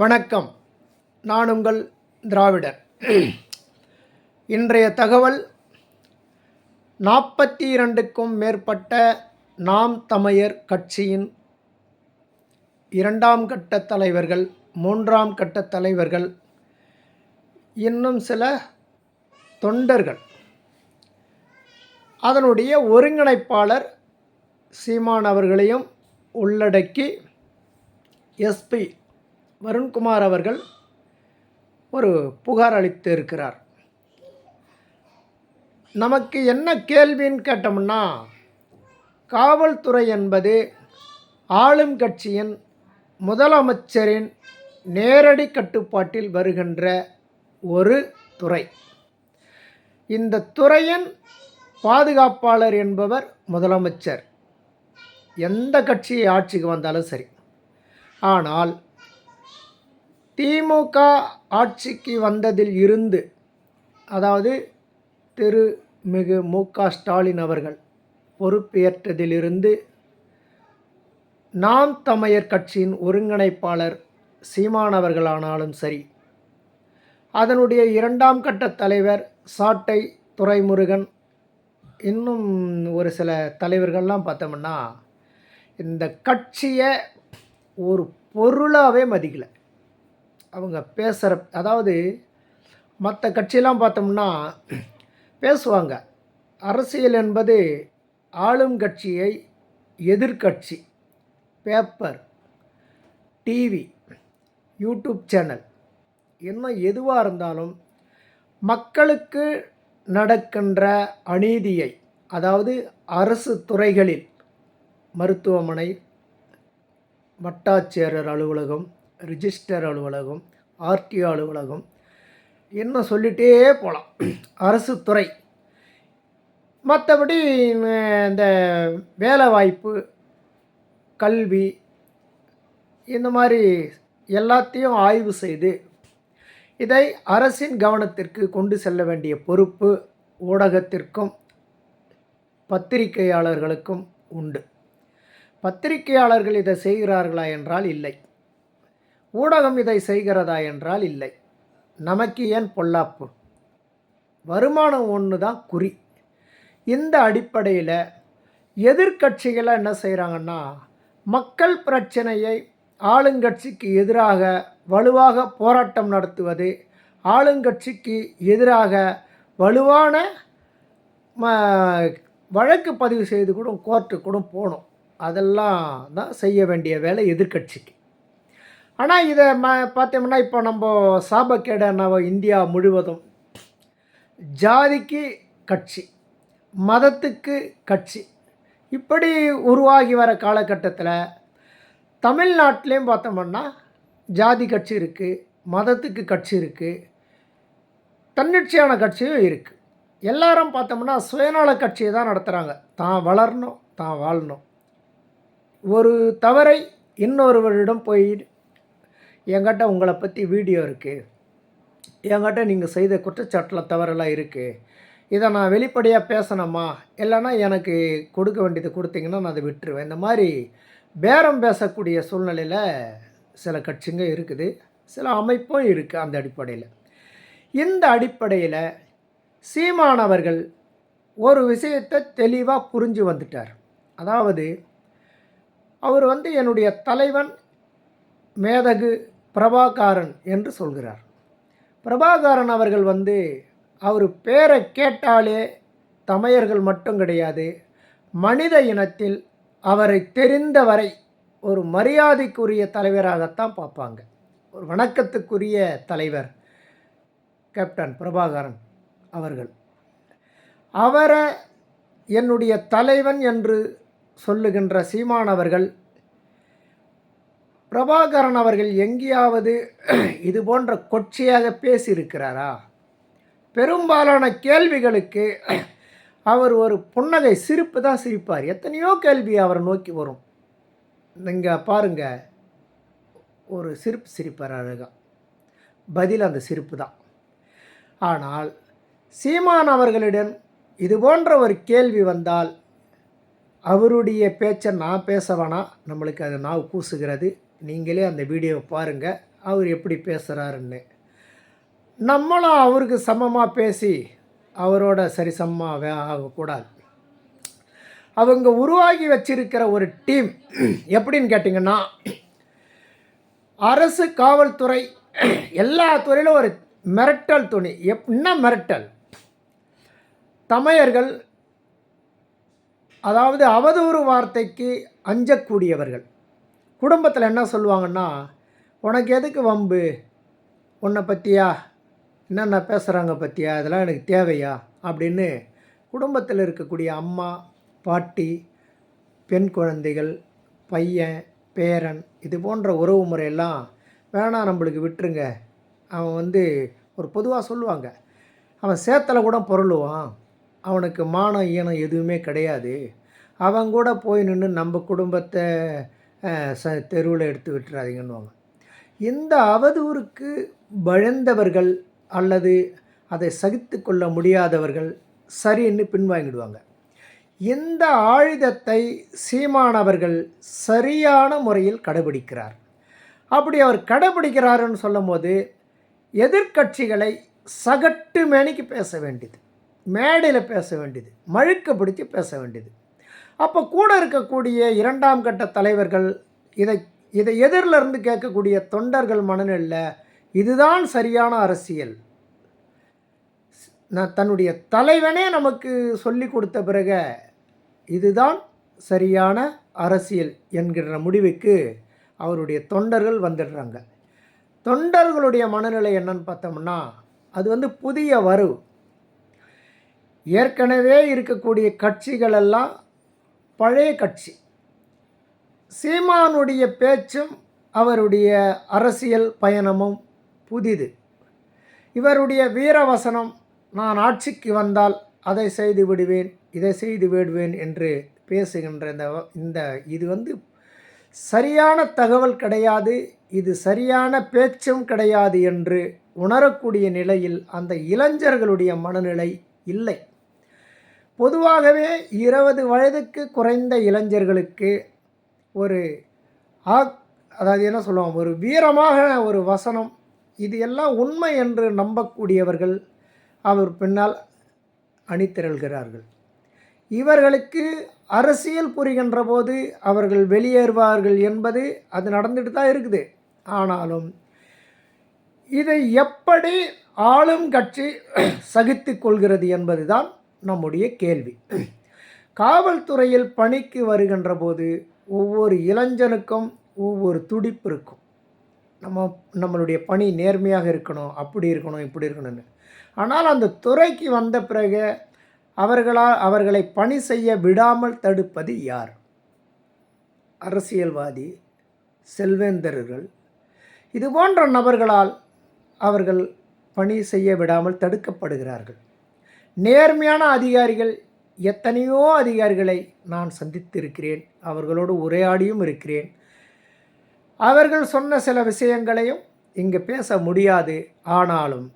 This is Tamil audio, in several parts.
வணக்கம். நான் உங்கள் திராவிடர். இன்றைய தகவல் 42க்கும் மேற்பட்ட நாம் தமிழர் கட்சியின் 2ஆம் கட்ட தலைவர்கள், 3ஆம் கட்ட தலைவர்கள், இன்னும் சில தொண்டர்கள், அதனுடைய ஒருங்கிணைப்பாளர் சீமான் அவர்களையும் உள்ளடக்கி எஸ்பி வருண்குமார் அவர்கள் ஒரு புகார் அளித்து இருக்கிறார். நமக்கு என்ன கேள்வின்னு கேட்டோம்னா, காவல்துறை என்பது ஆளும் கட்சியின் முதலமைச்சரின் நேரடி கட்டுப்பாட்டில் வருகின்ற ஒரு துறை. இந்த துறையின் பாதுகாப்பாளர் என்பவர் முதலமைச்சர், எந்த கட்சி ஆட்சிக்கு வந்தாலும் சரி. ஆனால் திமுக ஆட்சிக்கு வந்ததில் இருந்து, அதாவது திருமிகு மு.க. ஸ்டாலின் அவர்கள் பொறுப்பேற்றதிலிருந்து, நாம் தமிழர் கட்சியின் ஒருங்கிணைப்பாளர் சீமான் அவர்களானாலும் சரி, அதனுடைய 2ஆம் கட்ட தலைவர் சாட்டை துரைமுருகன், இன்னும் ஒரு சில தலைவர்கள்லாம் பார்த்தோம்னா இந்த கட்சியை ஒரு பொருளாகவே மதிக்கலை. அவங்க பேசுகிற, அதாவது மற்ற கட்சியெல்லாம் பார்த்தோம்னா பேசுவாங்க. அரசியல் என்பது ஆளும் கட்சியை எதிர்கட்சி, பேப்பர், டிவி, யூடியூப் சேனல், இன்னும் எதுவாக இருந்தாலும் மக்களுக்கு நடக்கின்ற அநீதியை, அதாவது அரசு துறைகளில் மருத்துவமனை, வட்டாட்சியர் அலுவலகம், ரிஜிஸ்டர் அலுவலகம், ஆர்டிஓ அலுவலகம், இன்னும் சொல்லிகிட்டே போகலாம், அரசு துறை. மற்றபடி இந்த வேலைவாய்ப்பு, கல்வி, இந்த மாதிரி எல்லாத்தையும் ஆய்வு செய்து இதை அரசின் கவனத்திற்கு கொண்டு செல்ல வேண்டிய பொறுப்பு ஊடகத்திற்கும் பத்திரிகையாளர்களுக்கும் உண்டு. பத்திரிகையாளர்கள் இதை செய்கிறார்களா என்றால் இல்லை. ஊடகம் இதை செய்கிறதா என்றால் இல்லை. நமக்கு ஏன் பொல்லாப்பு? வருமானம் ஒன்று தான் குறி. இந்த அடிப்படையில் எதிர்கட்சிகளை என்ன செய்கிறாங்கன்னா, மக்கள் பிரச்சனையை ஆளுங்கட்சிக்கு எதிராக வலுவாக போராட்டம் நடத்துவது, ஆளுங்கட்சிக்கு எதிராக வலுவான வழக்கு பதிவு செய்து கூட கோர்ட்டு கூட போகணும். அதெல்லாம் தான் செய்ய வேண்டிய வேலை எதிர்கட்சிக்கு. ஆனால் இதை பார்த்தோம்னா, இப்போ நம்ம சாபக்கேடான இந்தியா முழுவதும் ஜாதிக்கு கட்சி, மதத்துக்கு கட்சி, இப்படி உருவாகி வர காலகட்டத்தில் தமிழ்நாட்டிலையும் பார்த்தோம்னா ஜாதி கட்சி இருக்குது, மதத்துக்கு கட்சி இருக்குது, தன்னிச்சையான கட்சியும் இருக்குது. எல்லாரும் பார்த்தோம்னா சுயநல கட்சியை தான் நடத்துகிறாங்க. தான் வளரணும், தான் வாழணும். ஒரு தவறை இன்னொருவரிடம் போய், என்கிட்ட உங்களை பற்றி வீடியோ இருக்குது, என்கிட்ட நீங்கள் செய்த குற்றச்சாட்டில் தவறெல்லாம் இருக்குது, இதை நான் வெளிப்படையாக பேசணுமா, இல்லைன்னா எனக்கு கொடுக்க வேண்டியது கொடுத்தீங்கன்னா நான் அதை விட்டுருவேன். இந்த மாதிரி பேரம் பேசக்கூடிய சூழ்நிலையில் சில கட்சிங்க இருக்குது, சில அமைப்பும் இருக்குது. அந்த அடிப்படையில், இந்த அடிப்படையில் சீமானவர்கள் ஒரு விஷயத்தை தெளிவாக புரிஞ்சு வந்துட்டார். அதாவது அவர் என்னுடைய தலைவன் மேதகு பிரபாகரன் என்று சொல்கிறார். பிரபாகரன் அவர்கள் அவர் பேரை கேட்டாலே தமிழர்கள் மட்டும் கிடையாது, மனித இனத்தில் அவரை தெரிந்தவரை ஒரு மரியாதைக்குரிய தலைவராகத்தான் பார்ப்பாங்க. ஒரு வணக்கத்துக்குரிய தலைவர் கேப்டன் பிரபாகரன் அவர்கள். அவரை என்னுடைய தலைவன் என்று சொல்லுகின்ற சீமான் அவர்கள், பிரபாகரன் அவர்கள் எங்கேயாவது இது போன்ற கொச்சையாக பேசியிருக்கிறாரா? பெரும்பாலான கேள்விகளுக்கு அவர் ஒரு புன்னகை சிரிப்பு தான் சிரிப்பார். எத்தனையோ கேள்வி அவரை நோக்கி வரும். நீங்கள் பாருங்கள், ஒரு சிரிப்பு சிரிப்பார் அழகாக. பதில் அந்த சிரிப்பு தான். ஆனால் சீமான் அவர்களிடம் இது போன்ற ஒரு கேள்வி வந்தால் அவருடைய பேச்சை நான் பேச வேணாம், நம்மளுக்கு அது நாவு கூசுகிறது. நீங்களே அந்த வீடியோவை பாருங்கள், அவர் எப்படி பேசுகிறாருன்னு. நம்மளும் அவருக்கு சமமாக பேசி அவரோட சரிசமமாக ஆகக்கூடாது. அவங்க உருவாகி வச்சிருக்கிற ஒரு டீம் எப்படின்னு கேட்டிங்கன்னா, அரசு, காவல்துறை எல்லா துறையிலும் ஒரு மிரட்டல் துணி. என்ன மிரட்டல்? தமையர்கள், அதாவது அவதூறு வார்த்தைக்கு அஞ்சக்கூடியவர்கள். குடும்பத்தில் என்ன சொல்லுவாங்கன்னா, உனக்கு எதுக்கு வம்பு, உன்னை பற்றியா, என்னென்ன பேசுகிறாங்க பற்றியா, இதெல்லாம் எனக்கு தேவையா அப்படின்னு குடும்பத்தில் இருக்கக்கூடிய அம்மா, பாட்டி, பெண் குழந்தைகள், பையன், பேரன், இது போன்ற உறவு முறையெல்லாம் வேணாம், நம்மளுக்கு விட்டுருங்க. அவன் ஒரு பொதுவாக சொல்லுவாங்க, அவன் சேத்துல கூட பொருளுவான், அவனுக்கு மானம் ஈனம் எதுவுமே கிடையாது, அவன் கூட போய் நின்று நம்ம குடும்பத்தை தெருவில் எடுத்து விட்டுறாதீங்கன்னுவாங்க. இந்த அவதூறுக்கு பயந்தவர்கள் அல்லது அதை சகித்து கொள்ள முடியாதவர்கள் சரின்னு பின்வாங்கிடுவாங்க. இந்த ஆயுதத்தை சீமானவர்கள் சரியான முறையில் கடைபிடிக்கிறார். அப்படி அவர் கடைபிடிக்கிறாருன்னு சொல்லும் போது எதிர்கட்சிகளை சகட்டு மேனிக்கு பேச வேண்டியது, மேடையில் பேச வேண்டியது, மழுக்க பிடிச்சி பேச வேண்டியது. அப்போ கூட இருக்கக்கூடிய இரண்டாம் கட்ட தலைவர்கள் இதை எதிரில் இருந்து கேட்கக்கூடிய தொண்டர்கள் மனநிலையில் இதுதான் சரியான அரசியல், தன்னுடைய தலைவனே நமக்கு சொல்லி கொடுத்த பிறகு இதுதான் சரியான அரசியல் என்கிற முடிவுக்கு அவருடைய தொண்டர்கள் வந்துடுறாங்க. தொண்டர்களுடைய மனநிலை என்னன்னு பார்த்தோம்னா, அது புதிய வரவு. ஏற்கனவே இருக்கக்கூடிய கட்சிகளெல்லாம் பழைய கட்சி. சீமானுடைய பேச்சும் அவருடைய அரசியல் பயணமும் புதிது. இவருடைய வீரவசனம், நான் ஆட்சிக்கு வந்தால் அதை செய்து விடுவேன், இதை செய்து விடுவேன் என்று பேசுகின்ற இது சரியான தகவல் கிடையாது, இது சரியான பேச்சும் கிடையாது என்று உணரக்கூடிய நிலையில் அந்த இளைஞர்களுடைய மனநிலை இல்லை. பொதுவாகவே 20 வயதுக்கு குறைந்த இளைஞர்களுக்கு அதாவது என்ன சொல்லுவோம், ஒரு வீரமாக ஒரு வசனம், இது எல்லாம் உண்மை என்று நம்பக்கூடியவர்கள் அவர் பின்னால் அணிதிரள்கிறார்கள். இவர்களுக்கு அரசியல் புரிகின்ற போது அவர்கள் வெளியேறுவார்கள் என்பது அது நடந்துட்டு தான் இருக்குது. ஆனாலும் இதை எப்படி ஆளும் கட்சி சகித்து கொள்கிறது என்பது தான் நம்முடைய கேள்வி. காவல்துறையில் பணிக்கு வருகின்ற போது ஒவ்வொரு இளைஞனுக்கும் ஒவ்வொரு துடிப்பு இருக்கும். நம்மளுடைய பணி நேர்மையாக இருக்கணும், அப்படி இருக்கணும், இப்படி இருக்கணும்னு. ஆனால் அந்த துறைக்கு வந்த பிறகு அவர்களை பணி செய்ய விடாமல் தடுப்பது யார்? அரசியல்வாதி, செல்வேந்தர்கள், இது போன்ற நபர்களால் அவர்கள் பணி செய்ய விடாமல் தடுக்கப்படுகிறார்கள். நேர்மையான அதிகாரிகள், எத்தனையோ அதிகாரிகளை நான் சந்தித்திருக்கிறேன், அவர்களோடு உரையாடியும் இருக்கிறேன். அவர்கள் சொன்ன சில விஷயங்களையும் இங்கே பேச முடியாது. ஆனாலும்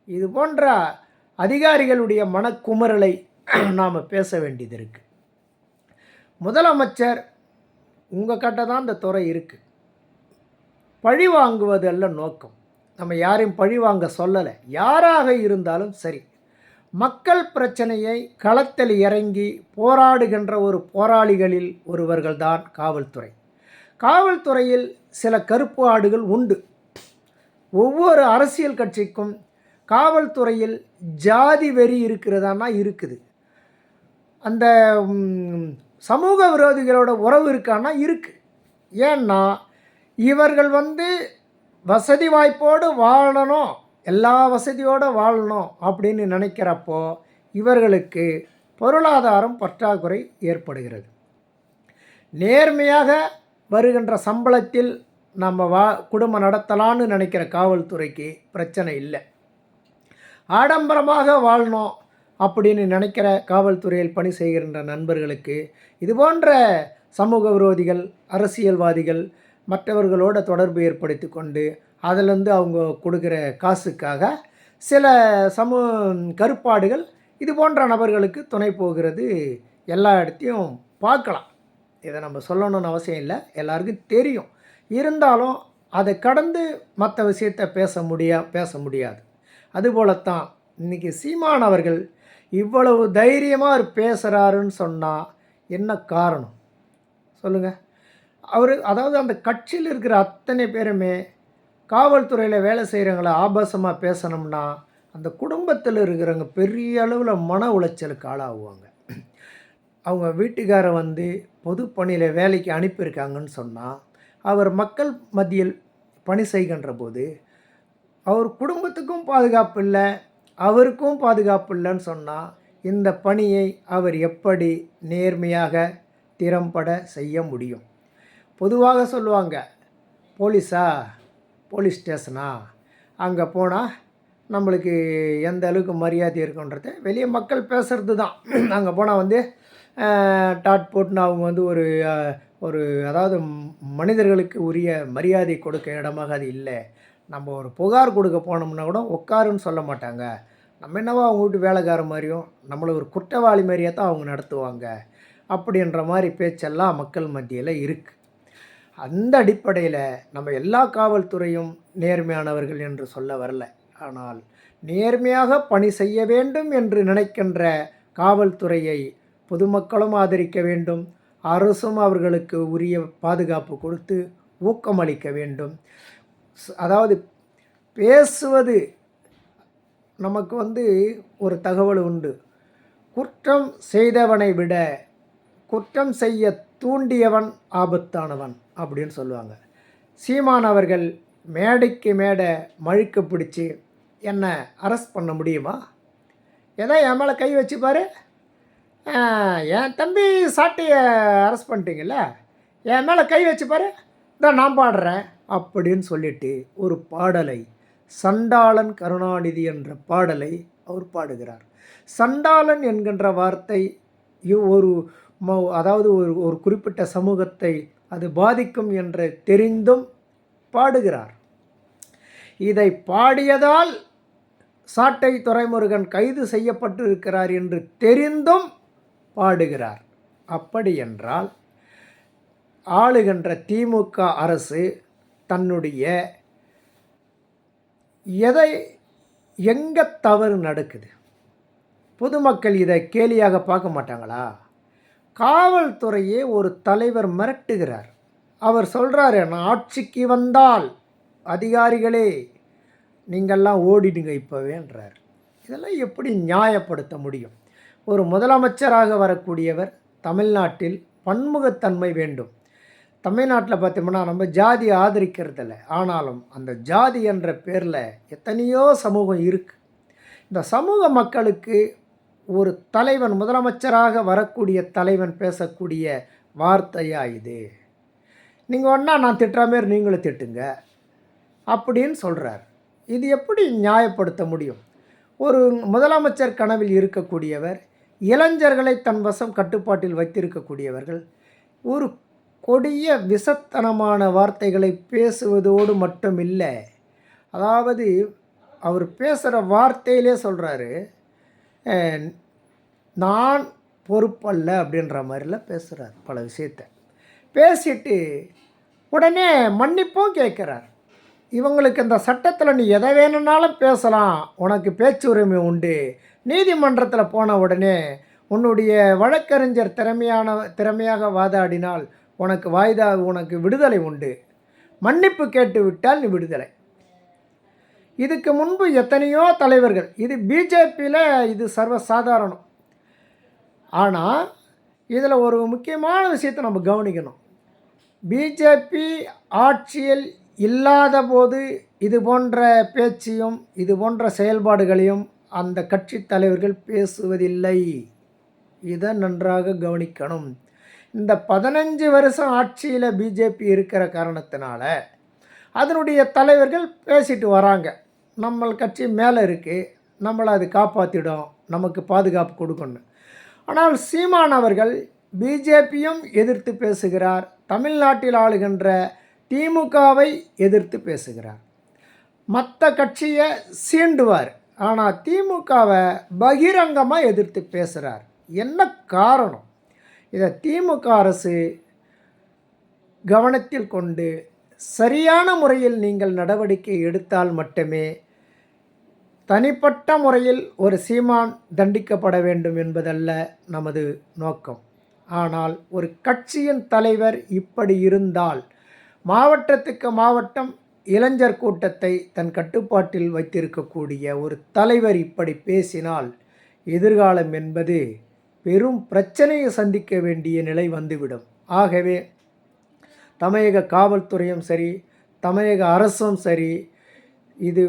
இது போன்ற அதிகாரிகளுடைய மனக்குமரலை நாம் பேச வேண்டியது இருக்குது. முதலமைச்சர், உங்கள் கிட்ட தான் இந்த துறை இருக்குது, பழி வாங்குவது அல்ல நோக்கம். நம்ம யாரையும் பழி வாங்க சொல்லலை. யாராக இருந்தாலும் சரி, மக்கள் பிரச்சனையை களத்தில் இறங்கி போராடுகின்ற ஒரு போராளிகளில் ஒருவர்கள்தான் காவல்துறை. காவல்துறையில் சில கருப்பு ஆடுகள் உண்டு. ஒவ்வொரு அரசியல் கட்சிக்கும் காவல்துறையில் ஜாதி வெறி இருக்கிறதானா இருக்குது. அந்த சமூக விரோதிகளோட உறவு இருக்கான்னா இருக்குது. ஏன்னா இவர்கள் வசதி வாய்ப்போடு வாழணும், எல்லா வசதியோடு வாழணும் அப்படின்னு நினைக்கிறப்போ இவர்களுக்கு பொருளாதாரம் பற்றாக்குறை ஏற்படுகிறது. நேர்மையாக வருகின்ற சம்பளத்தில் நம்ம குடும்பம் நடத்தலான்னு நினைக்கிற காவல்துறைக்கு பிரச்சனை இல்லை. ஆடம்பரமாக வாழணும் அப்படின்னு நினைக்கிற காவல்துறையில் பணி செய்கின்ற நண்பர்களுக்கு இது போன்ற சமூக விரோதிகள், அரசியல்வாதிகள் மற்றவர்களோட தொடர்பு ஏற்படுத்தி கொண்டு அதிலிருந்து அவங்க கொடுக்குற காசுக்காக சில கருப்பாடுகள் இது போன்ற நபர்களுக்கு துணை போகிறது. எல்லா இடத்தையும் பார்க்கலாம். இதை நம்ம சொல்லணும்னு அவசியம் இல்லை, எல்லாருக்கும் தெரியும். இருந்தாலும் அதை கடந்து மற்ற விஷயத்தை பேச முடியாது. அதுபோலத்தான் இன்றைக்கி சீமான் அவர்கள் இவ்வளவு தைரியமாக பேசுகிறாருன்னு சொன்னால் என்ன காரணம் சொல்லுங்கள்? அதாவது அந்த கட்சியில் இருக்கிற அத்தனை பேருமே காவல்துறையில் வேலை செய்கிறவங்கள ஆபாசமாக பேசணும்னா அந்த குடும்பத்தில் இருக்கிறவங்க பெரிய அளவில் மன உளைச்சலுக்கு ஆளாகுவாங்க. அவங்க வீட்டுக்காரை பொது பணியில் வேலைக்கு அனுப்பியிருக்காங்கன்னு சொன்னால் அவர் மக்கள் மத்தியில் பணி செய்கின்ற போது அவர் குடும்பத்துக்கும் பாதுகாப்பு இல்லை, அவருக்கும் பாதுகாப்பு இல்லைன்னு சொன்னால் இந்த பணியை அவர் எப்படி நேர்மையாக திறம்பட செய்ய முடியும்? பொதுவாக சொல்லுவாங்க, போலீஸ் ஸ்டேஷனா அங்கே போனால் நம்மளுக்கு எந்த அளவுக்கு மரியாதை இருக்குன்றத வெளியே மக்கள் பேசுகிறது தான். அங்கே போனால் டாட் போட்டுன்னு அவங்க ஒரு அதாவது மனிதர்களுக்கு உரிய மரியாதை கொடுக்க இடமாக அது இல்லை. நம்ம ஒரு புகார் கொடுக்க போனோம்னா கூட உட்காருன்னு சொல்ல மாட்டாங்க. நம்ம என்னவோ அவங்க வீட்டு வேலைக்கார மாதிரியும் நம்மளை ஒரு குற்றவாளி மாதிரியே தான் அவங்க நடத்துவாங்க அப்படின்ற மாதிரி பேச்செல்லாம் மக்கள் மத்தியில் இருக்குது. அந்த அடிப்படையில் நம்ம எல்லா காவல்துறையும் நேர்மையானவர்கள் என்று சொல்ல வரல. ஆனால் நேர்மையாக பணி செய்ய வேண்டும் என்று நினைக்கின்ற காவல்துறையை பொதுமக்களும் ஆதரிக்க வேண்டும், அரசும் அவர்களுக்கு உரிய பாதுகாப்பு கொடுத்து ஊக்கமளிக்க வேண்டும். அதாவது பேசுவது நமக்கு ஒரு தகவல் உண்டு, குற்றம் செய்தவனை விட குற்றம் செய்ய தூண்டியவன் ஆபத்தானவன் அப்படின்னு சொல்லுவாங்க. சீமான் அவர்கள் மேடைக்கு மேடை மழுக்க பிடிச்சி என்னை அரெஸ்ட் பண்ண முடியுமா? ஏதோ என் மேலே கை வச்சுப்பார், என் தம்பி சாட்டையை அரெஸ்ட் பண்ணிட்டீங்கல்ல, என் மேலே கை வச்சுப்பார், இதான் நான் பாடுறேன் அப்படின்னு சொல்லிட்டு ஒரு பாடலை, சண்டாளன் கருணாநிதி என்ற பாடலை அவர் பாடுகிறார். சண்டாளன் என்கின்ற வார்த்தை அதாவது ஒரு குறிப்பிட்ட சமூகத்தை அது பாதிக்கும் என்று தெரிந்தும் பாடுகிறார். இதை பாடியதால் சாட்டை துரைமுருகன் கைது செய்யப்பட்டிருக்கிறார் என்று தெரிந்தும் பாடுகிறார். அப்படி என்றால் ஆளுகின்ற திமுக அரசு தன்னுடைய எங்கே தவறு நடக்குது, பொதுமக்கள் இதை கேலியாக பார்க்க மாட்டாங்களா? காவல்துறையே ஒரு தலைவர் மிரட்டுகிறார். அவர் சொல்கிறாரு, நான் ஆட்சிக்கு வந்தால் அதிகாரிகளே நீங்கள்லாம் ஓடிடுங்க இப்போவேன்றார். இதெல்லாம் எப்படி நியாயப்படுத்த முடியும்? ஒரு முதலமைச்சராக வரக்கூடியவர் தமிழ்நாட்டில் பன்முகத்தன்மை வேண்டும். தமிழ்நாட்டில் பார்த்தோம்னா நம்ம ஜாதி ஆதரிக்கிறதில்ல, ஆனாலும் அந்த ஜாதி என்ற பேரில் எத்தனையோ சமூகம் இருக்குது. இந்த சமூக மக்களுக்கு ஒரு தலைவன், முதலமைச்சராக வரக்கூடிய தலைவன் பேசக்கூடிய வார்த்தையா இது? நீங்கள் ஒன்றா நான் திட்டுற மாரி நீங்களும் திட்டுங்க அப்படின்னு சொல்கிறார். இது எப்படி நியாயப்படுத்த முடியும்? ஒரு முதலமைச்சர் கனவில் இருக்கக்கூடியவர், இளைஞர்களை தன் வசம் கட்டுப்பாட்டில் வைத்திருக்கக்கூடியவர்கள் ஒரு கொடிய விஷத்தனமான வார்த்தைகளை பேசுவதோடு மட்டும் இல்லை, அதாவது அவர் பேசுகிற வார்த்தையிலே சொல்கிறாரு, நான் பொறுப்பல்ல அப்படின்ற மாதிரிலாம் பேசுகிறார். பல விஷயத்தை பேசிட்டு உடனே மன்னிப்பும் கேட்குறார். இவங்களுக்கு இந்த சட்டத்தில் நீ எதை வேணும்னாலும் பேசலாம், உனக்கு பேச்சு உரிமை உண்டு, நீதிமன்றத்தில் போன உடனே உன்னுடைய வழக்கறிஞர் திறமையாக வாதாடினால் உனக்கு விடுதலை உண்டு, மன்னிப்பு கேட்டு விட்டால் நீ விடுதலை. இதுக்கு முன்பு எத்தனையோ தலைவர்கள், இது பிஜேபியில் இது சர்வசாதாரணம். ஆனால் இதில் ஒரு முக்கியமான விஷயத்தை நம்ம கவனிக்கணும். பிஜேபி ஆட்சியில் இல்லாத போது இது போன்ற பேச்சையும் இது போன்ற செயல்பாடுகளையும் அந்த கட்சி தலைவர்கள் பேசுவதில்லை. இதை நன்றாக கவனிக்கணும். இந்த 15 வருஷம் ஆட்சியில் பிஜேபி இருக்கிற காரணத்தினால அதனுடைய தலைவர்கள் பேசிட்டு வராங்க, நம்ம கட்சி மேலே இருக்குது, நம்மளை அது காப்பாற்றிடும், நமக்கு பாதுகாப்பு கொடுக்கணும். ஆனால் சீமான் அவர்கள் பிஜேபியும் எதிர்த்து பேசுகிறார், தமிழ்நாட்டில் ஆளுகின்ற திமுகவை எதிர்த்து பேசுகிறார், மற்ற கட்சியை சீண்டுவார். ஆனால் திமுகவை பகிரங்கமாக எதிர்த்து பேசுகிறார். என்ன காரணம்? இதை திமுக அரசு கவனத்தில் கொண்டு சரியான முறையில் நீங்கள் நடவடிக்கை எடுத்தால் மட்டுமே தனிப்பட்ட முறையில் ஒரு சீமான் தண்டிக்கப்பட வேண்டும் என்பதல்ல நமது நோக்கம். ஆனால் ஒரு கட்சியின் தலைவர் இப்படி இருந்தால், மாவட்டத்துக்கு மாவட்டம் இளைஞர் கூட்டத்தை தன் கட்டுப்பாட்டில் வைத்திருக்கக்கூடிய ஒரு தலைவர் இப்படி பேசினால், எதிர்காலம் என்பது பெரும் பிரச்சனையை சந்திக்க வேண்டிய நிலை வந்துவிடும். ஆகவே தமிழக காவல்துறையும் சரி, தமிழக அரசும் சரி, இது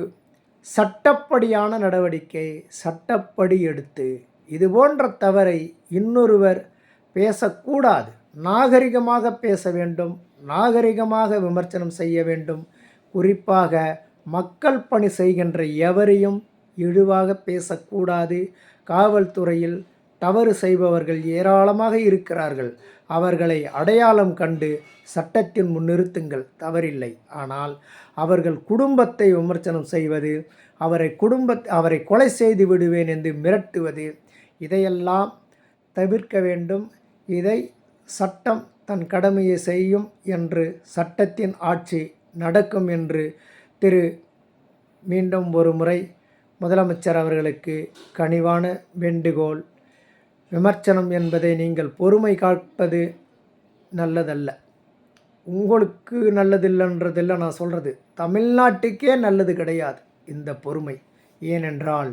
சட்டப்படியான நடவடிக்கை சட்டப்படி எடுத்து இது போன்ற தவறை இன்னொருவர் பேசக்கூடாது. நாகரிகமாக பேச வேண்டும், நாகரிகமாக விமர்சனம் செய்ய வேண்டும். குறிப்பாக மக்கள் பணி செய்கின்ற எவரையும் இழிவாக பேசக்கூடாது. காவல்துறையில் தவறு செய்பவர்கள் ஏராளமாக இருக்கிறார்கள். அவர்களை அடையாளம் கண்டு சட்டத்தின் முன் நிறுத்துங்கள், தவறில்லை. ஆனால் அவர்கள் குடும்பத்தை விமர்சனம் செய்வது, அவரை கொலை செய்து விடுவேன் என்று மிரட்டுவது, இதையெல்லாம் தவிர்க்க வேண்டும். இதை சட்டம் தன் கடமையை செய்யும் என்று, சட்டத்தின் ஆட்சி நடக்கும் என்று மீண்டும் ஒரு முறை முதலமைச்சர் அவர்களுக்கு கனிவான வேண்டுகோள். விமர்சனம் என்பதை நீங்கள் பொறுமை காப்பது நல்லதல்ல. உங்களுக்கு நல்லதில்லைன்றதில்லை நான் சொல்கிறது, தமிழ்நாட்டுக்கே நல்லது கிடையாது இந்த பொறுமை. ஏனென்றால்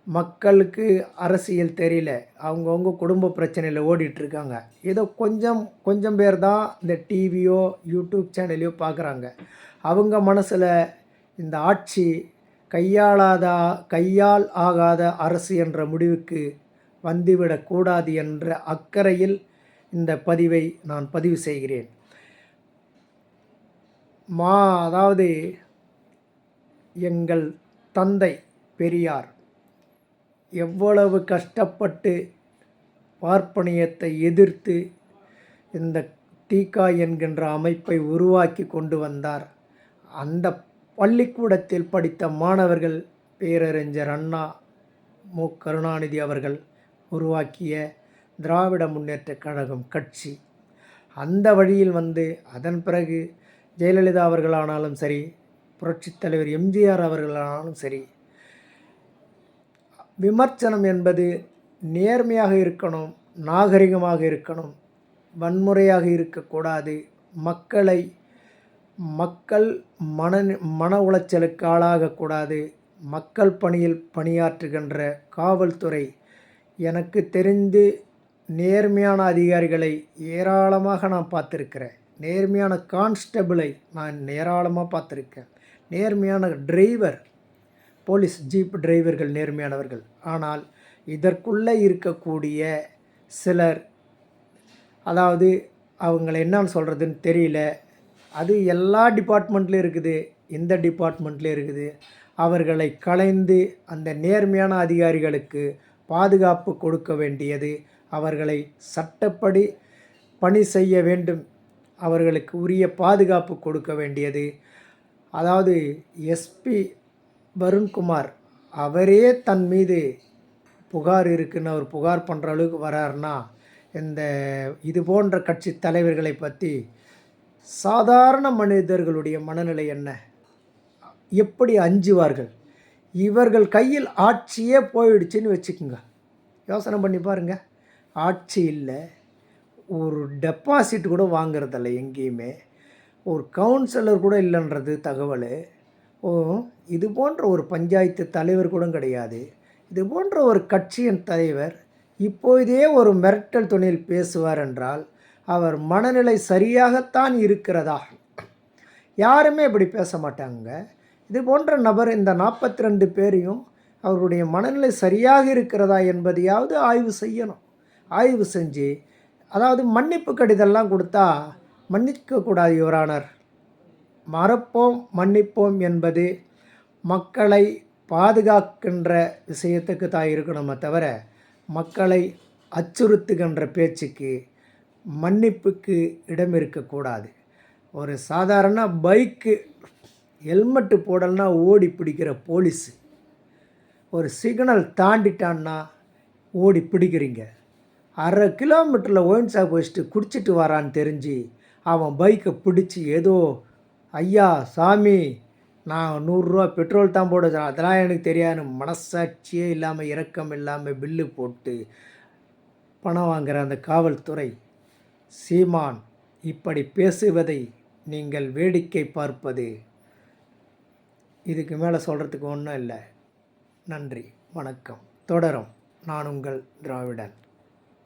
மக்களுக்கு அரசியல் தெரியல, அவங்கவுங்க குடும்ப பிரச்சனையில் ஓடிட்டுருக்காங்க. ஏதோ கொஞ்சம் பேர் தான் இந்த டிவியோ யூடியூப் சேனலையோ பார்க்குறாங்க. அவங்க மனசில் இந்த ஆட்சி கையால் ஆகாத அரசு என்ற முடிவுக்கு வந்துவிடக்கூடாது என்ற அக்கறையில் இந்த பதிவை நான் பதிவு செய்கிறேன். அதாவது எங்கள் தந்தை பெரியார் எவ்வளவு கஷ்டப்பட்டு பார்ப்பனியத்தை எதிர்த்து இந்த தீகா என்கின்ற அமைப்பை உருவாக்கி கொண்டு வந்தார். அந்த பள்ளிக்கூடத்தில் படித்த மாணவர்கள் பேரறிஞர் அண்ணா, மு. கருணாநிதி அவர்கள் உருவாக்கிய திராவிட முன்னேற்றக் கழகம் கட்சி. அந்த வழியில் வந்து அதன் பிறகு ஜெயலலிதா அவர்களானாலும் சரி, புரட்சித் தலைவர் எம்ஜிஆர் அவர்களானாலும் சரி, விமர்சனம் என்பது நேர்மையாக இருக்கணும், நாகரிகமாக இருக்கணும், வன்முறையாக இருக்கக்கூடாது. மக்கள் மன உளைச்சலுக்கு ஆளாகக்கூடாது. மக்கள் பணியில் பணியாற்றுகின்ற காவல்துறை, எனக்கு தெரிந்து நேர்மையான அதிகாரிகளை ஏராளமாக நான் பார்த்துருக்கிறேன். நேர்மையான கான்ஸ்டபிளை நான் ஏராளமாக பார்த்துருக்கேன். நேர்மையான டிரைவர், போலீஸ் ஜீப் டிரைவர்கள் நேர்மையானவர்கள். ஆனால் இதற்குள்ளே இருக்கக்கூடிய சிலர், அதாவது அவங்கள என்னன்னு சொல்கிறதுன்னு தெரியல. அது எல்லா டிபார்ட்மெண்ட்லேயும் இருக்குது, இந்த டிபார்ட்மெண்ட்லேயும் இருக்குது. அவர்களை களைந்து அந்த நேர்மையான அதிகாரிகளுக்கு பாதுகாப்பு கொடுக்க வேண்டியது, அவர்களை சட்டப்படி பணி செய்ய வேண்டும், அவர்களுக்கு உரிய பாதுகாப்பு கொடுக்க வேண்டியது. அதாவது எஸ்பி வருண்குமார் அவரே தன் மீது புகார் இருக்குன்னு அவர் புகார் பண்ணுற அளவுக்கு வராருன்னா, இது போன்ற கட்சி தலைவர்களை பற்றி சாதாரண மனிதர்களுடைய மனநிலை என்ன, எப்படி அஞ்சுவார்கள்? இவர்கள் கையில் ஆட்சியே போயிடுச்சுன்னு வச்சுக்கோங்க, யோசனை பண்ணி பாருங்கள். ஆட்சி இல்லை, ஒரு டெபாசிட் கூட வாங்கிறதில்ல எங்கேயுமே, ஒரு கவுன்சிலர் கூட இல்லைன்றது தகவல். இது போன்ற ஒரு பஞ்சாயத்து தலைவர் கூட கிடையாது. இது போன்ற ஒரு கட்சியின் தலைவர் இப்போதே ஒரு மிரட்டல் துணியில் பேசுவார் என்றால் அவர் மனநிலை சரியாகத்தான் இருக்கிறதா? யாருமே இப்படி பேச மாட்டாங்க. இது போன்ற நபர் இந்த 42 பேரையும் அவருடைய மனநிலை சரியாக இருக்கிறதா என்பதையாவது ஆய்வு செய்யணும். ஆய்வு செஞ்சு, அதாவது மன்னிப்பு கடிதம்லாம் கொடுத்தா மன்னிக்கக்கூடாது யுவரானர். மறப்போம் மன்னிப்போம் என்பது மக்களை பாதுகாக்கின்ற விஷயத்துக்கு தான் இருக்கணுமே தவிர, மக்களை அச்சுறுத்துகின்ற பேச்சுக்கு மன்னிப்புக்கு இடம் இருக்கக்கூடாது. ஒரு சாதாரண பைக்கு ஹெல்மெட்டு போடலைன்னா ஓடி பிடிக்கிற போலீஸு, ஒரு சிக்னல் தாண்டிட்டான்னா ஓடி பிடிக்கிறீங்க. 1/2 கிலோமீட்டரில் ஒயின் ஷாப் வச்சுட்டு குடிச்சிட்டு வரான்னு தெரிஞ்சு அவன் பைக்கை பிடிச்சி ஏதோ ஐயா சாமி நான் 100 பெட்ரோல் தான் போட அதெல்லாம் எனக்கு தெரியாது மனசாட்சியே இல்லாமல் இரக்கம் இல்லாமல் பில்லு போட்டு பணம் வாங்குகிற அந்த காவல்துறை சீமான் இப்படி பேசுவதை நீங்கள் வேடிக்கை பார்ப்பது இதுக்கு மேலே சொல்கிறதுக்கு ஒன்றும் இல்லை. நன்றி, வணக்கம். தொடரும். நான் உங்கள் திராவிடன்.